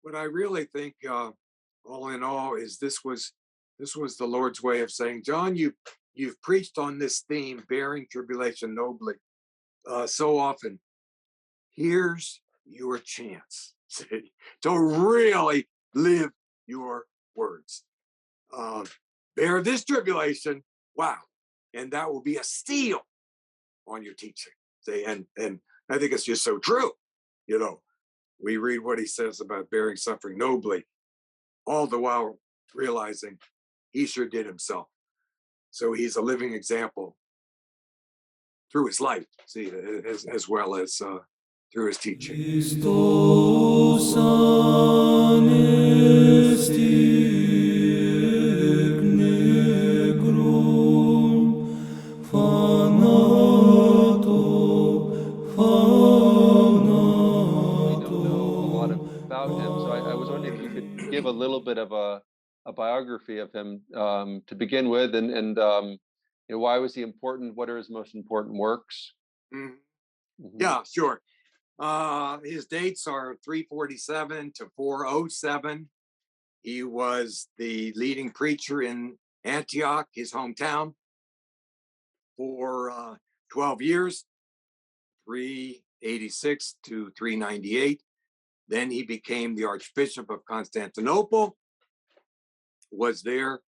what I really think, all in all, is this was the Lord's way of saying, John, you've preached on this theme, bearing tribulation nobly, so often. Here's your chance to really live your words. Uh, Bear this tribulation, wow, and that will be a seal on your teaching. See, and I think it's just so true. You know, we read what he says about bearing suffering nobly, all the while realizing he sure did himself. So he's a living example through his life, see, as well as through his teaching. Christos anesti negrum fanato Know a lot about him, so I was wondering if you could give a little bit of a biography of him to begin with, and why was he important? What are his most important works? Mhm. Mhm. Yeah, sure. His dates are 347 to 407. He was the leading preacher in Antioch, his hometown, for 12 years, 386 to 398. Then he became the Archbishop of Constantinople, was there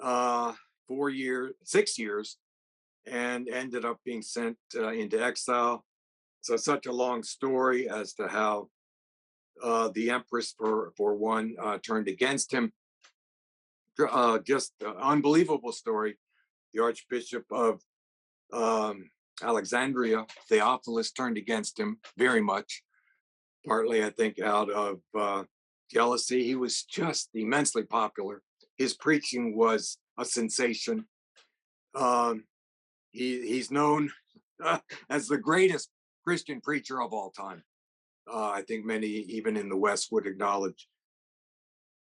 4 years, 6 years, and ended up being sent into exile. So such a long story as to how the Empress, for one, turned against him. Just unbelievable story. The Archbishop of Alexandria, Theophilus, turned against him very much, partly, I think, out of jealousy. He was just immensely popular. His preaching was a sensation. Um, he's known as the greatest Christian preacher of all time. I think many, even in the West, would acknowledge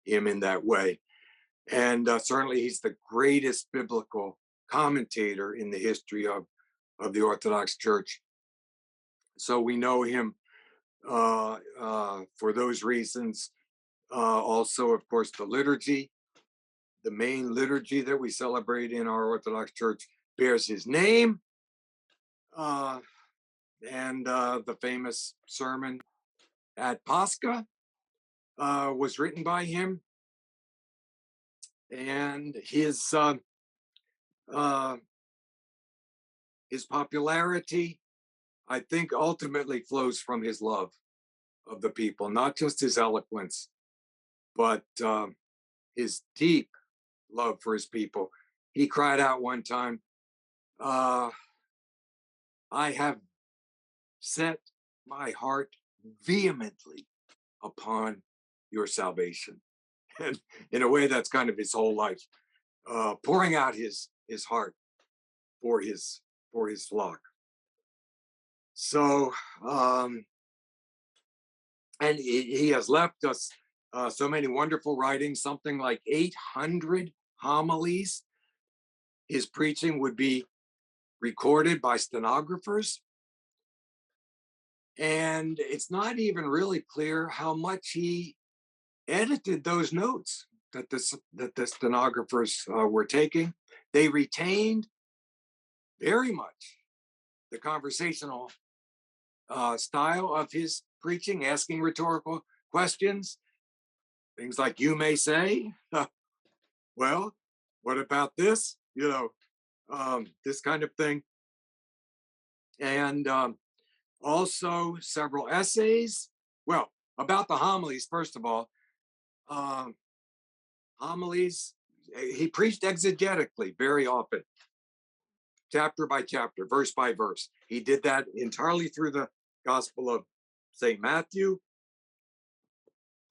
him in that way. And certainly he's the greatest biblical commentator in the history of the Orthodox Church. So we know him for those reasons. Also, of course, the liturgy, the main liturgy that we celebrate in our Orthodox Church, bears his name. And the famous sermon at Pascha was written by him. And his popularity, I think, ultimately flows from his love of the people, not just his eloquence, but his deep love for his people. He cried out one time, I have set my heart vehemently upon your salvation. And in a way, that's kind of his whole life, pouring out his heart for his flock. So, and he has left us so many wonderful writings, something like 800 homilies. His preaching would be recorded by stenographers. And it's not even really clear how much he edited those notes that the stenographers were taking. They retained very much the conversational style of his preaching, asking rhetorical questions, things like "you may say," well, what about this? This kind of thing. And also several essays. Well, about the homilies, first of all, um, homilies, he preached exegetically very often, chapter by chapter, verse by verse. He did that entirely through the Gospel of St. Matthew,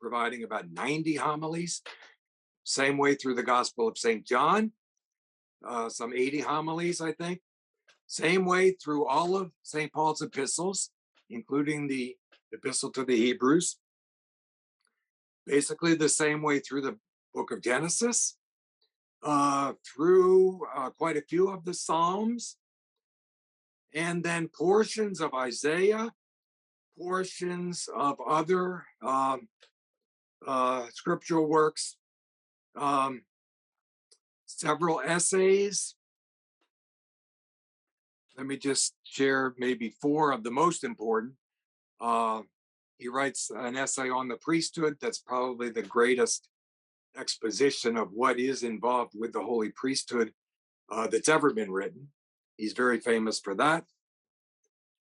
providing about 90 homilies. Same way through the Gospel of St. John, some 80 homilies, I think. Same way through all of St. Paul's epistles, including the Epistle to the Hebrews. Basically the same way through the book of Genesis, through quite a few of the Psalms, and then portions of Isaiah, portions of other scriptural works, um, several essays. Let me just share maybe four of the most important. Uh, he writes an essay on the priesthood that's probably the greatest exposition of what is involved with the holy priesthood that's ever been written. He's very famous for that.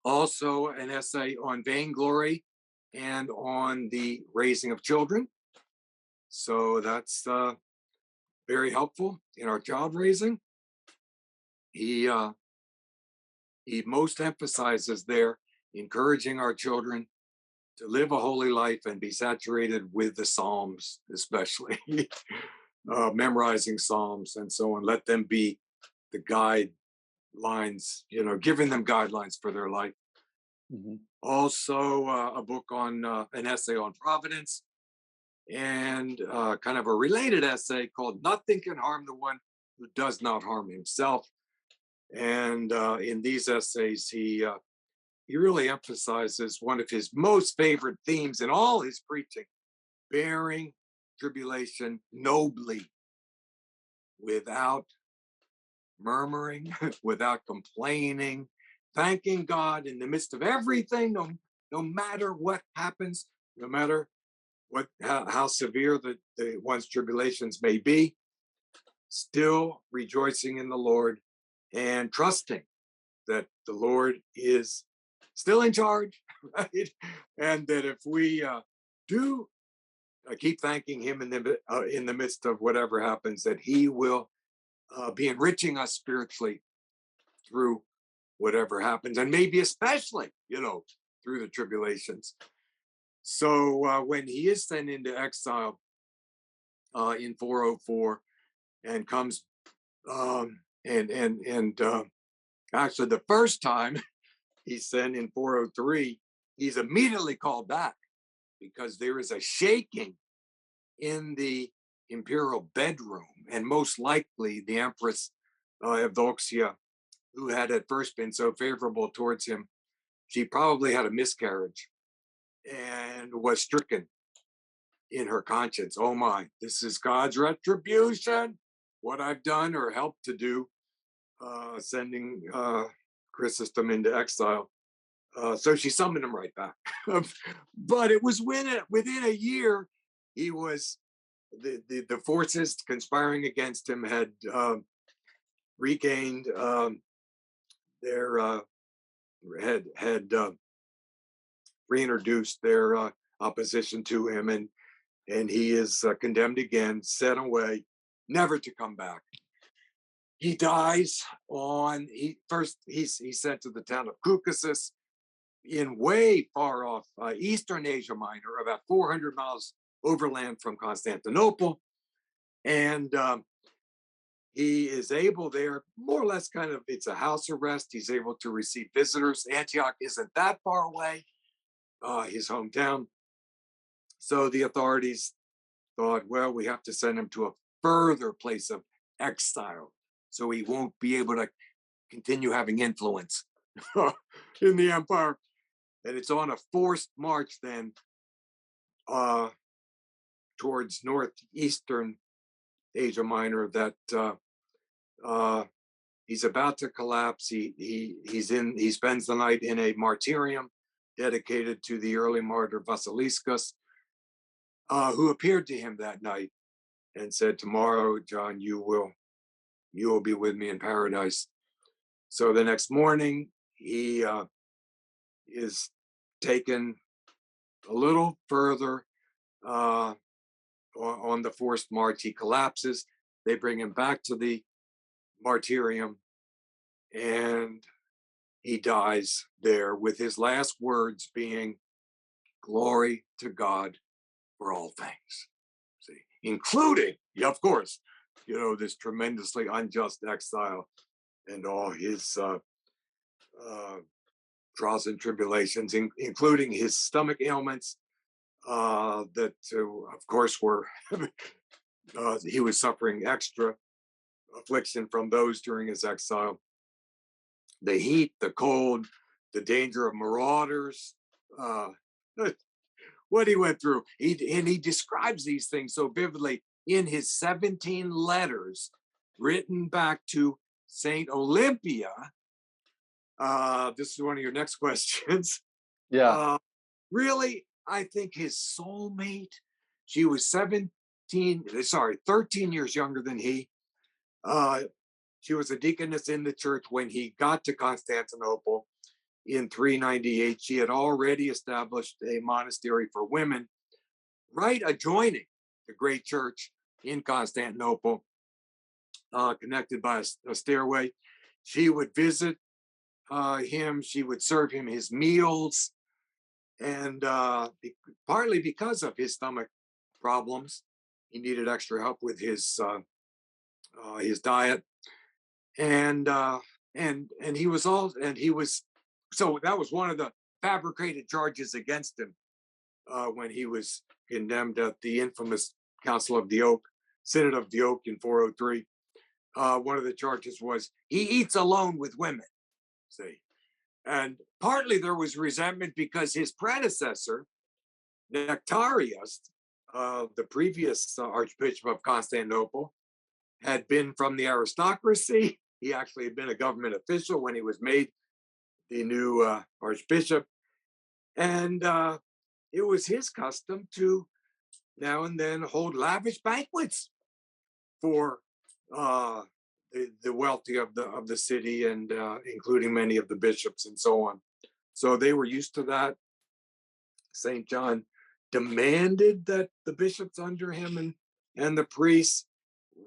Also, an essay on vainglory and on the raising of children. So that's very helpful in our child raising. He he most emphasizes there encouraging our children to live a holy life and be saturated with the Psalms, especially memorizing Psalms and so on. Let them be the guidelines, giving them guidelines for their life. Mhm. Also, a book on an essay on providence, and kind of a related essay called Nothing Can Harm the One Who Does Not Harm Himself. And in these essays, he really emphasizes one of his most favorite themes in all his preaching: bearing tribulation nobly, without murmuring, without complaining, thanking God in the midst of everything, no matter what happens, no matter how severe the one's tribulations may be, still rejoicing in the Lord and trusting that the Lord is still in charge, right? And that if we do keep thanking Him in the midst of whatever happens, that He will be enriching us spiritually through whatever happens, and maybe especially, through the tribulations. So when he is sent into exile in 404 and comes, and actually the first time he's sent in 403, he's immediately called back because there is a shaking in the imperial bedroom, and most likely the Empress Evdokia, who had at first been so favorable towards him, she probably had a miscarriage and was stricken in her conscience. Oh my, this is God's retribution, what I've done or helped to do, sending Chrysostom into exile. So she summoned him right back. But it was within a year, he was, the forces conspiring against him had regained their, had reintroduced their opposition to him, and he is condemned again, sent away, never to come back. He dies he's sent to the town of Caucasus in way far off Eastern Asia Minor, about 400 miles overland from Constantinople. And he is able there, more or less kind of, it's a house arrest. He's able to receive visitors. Antioch isn't that far away, his hometown. So the authorities thought, well, we have to send him to a further place of exile so he won't be able to continue having influence in the empire. And it's on a forced march then towards northeastern Asia Minor that he's about to collapse. He spends the night in a martyrium dedicated to the early martyr Vasiliscus, who appeared to him that night and said, "Tomorrow, John, you will be with me in paradise." So the next morning, he is taken a little further on the forced march. He collapses. They bring him back to the martyrium, and he dies there, with his last words being, "Glory to God for all things." See, including, yeah, of course, this tremendously unjust exile and all his trials and tribulations, including his stomach ailments that, of course, were he was suffering extra affliction from those during his exile. The heat, the cold, the danger of marauders, what he went through. He describes these things so vividly in his 17 letters written back to Saint Olympia. This is one of your next questions. Yeah. Really, I think his soulmate, she was 13 years younger than he. She was a deaconess in the church when he got to Constantinople in 398. She had already established a monastery for women right adjoining the great church in Constantinople, connected by a stairway. She would visit him, she would serve him his meals, and partly because of his stomach problems, he needed extra help with his diet, and he was so that was one of the fabricated charges against him when he was condemned at the infamous Council of the Oak, Synod of the Oak in 403. One of the charges was he eats alone with women. See, and partly there was resentment because his predecessor, Nectarius, the previous Archbishop of Constantinople, had been from the aristocracy. He actually had been a government official when he was made the new archbishop. And it was his custom to now and then hold lavish banquets for the wealthy of the city, and including many of the bishops and so on. So they were used to that. St. John demanded that the bishops under him and the priests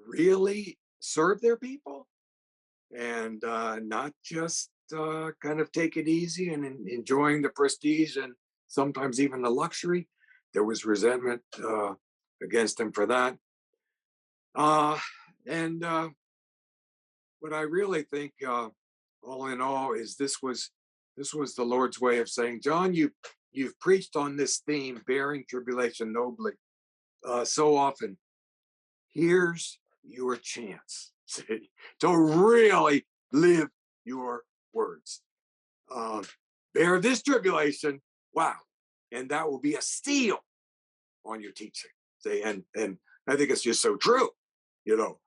really serve their people and not just kind of take it easy and enjoying the prestige and sometimes even the luxury. There was resentment against him for that. And what I really think, all in all, is this was the Lord's way of saying, John, you've preached on this theme, bearing tribulation nobly, so often. Here's your chance to really live your words. Bear this tribulation, wow, and that will be a seal on your teaching. See, and I think it's just so true. You know,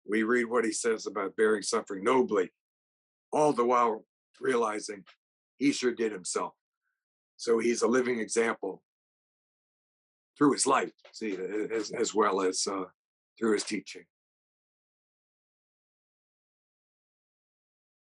we read what he says about bearing suffering nobly, all the while realizing he sure did himself. So he's a living example through his life, see, as well as through his teaching.